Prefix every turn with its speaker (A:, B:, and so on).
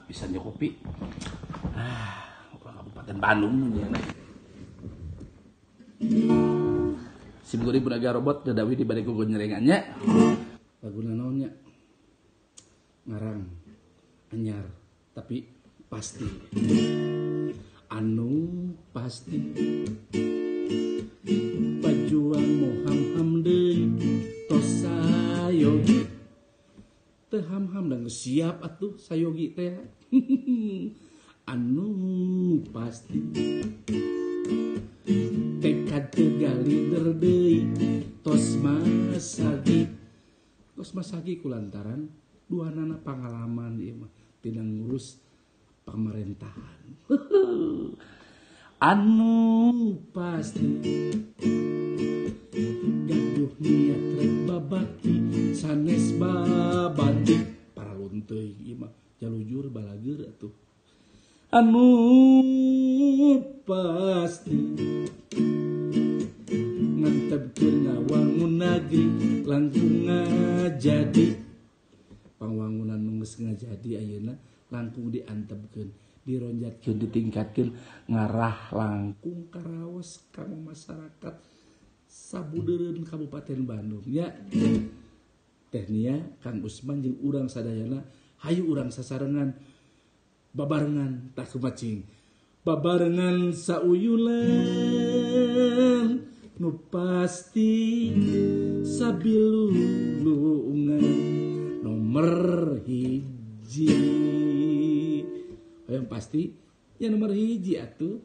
A: bisa nyokopi. Kabupaten Bandung nih. Simguri Bunaga Robot dadawi di balik gugun nyerengannya. Laguna naonnya? Ngarang anyar tapi pasti. Anu pasti pajuan moham-ham deui tos sayogi. Teu ham-ham dan siap atuh sayogi teh. Anu pasti tekad tegali deui tos masagi kulantaran duanana pangalaman ieu mah tina ngurus pemerintahan. Anu pasti gaduh niat rek babati sanes babati paralun teuing ieu mah jalujur balageur atuh. Anu pasti ngantepkeun ngawangun negeri langkung ngajadi pangwangunan nu geus ngajadi ayeuna langkung diantepkeun dironjatkeun ditingkatkeun ngarah langkung karaos ka masyarakat sabudeureun Kabupaten Bandung nya. Teh nia Kang Usman jeung urang sadayana hayu urang sasarengan babarengan tak kumacing babarengan sauyulan nu pasti sabilulungan nomor hiji yang pasti ya nomor hiji atuh.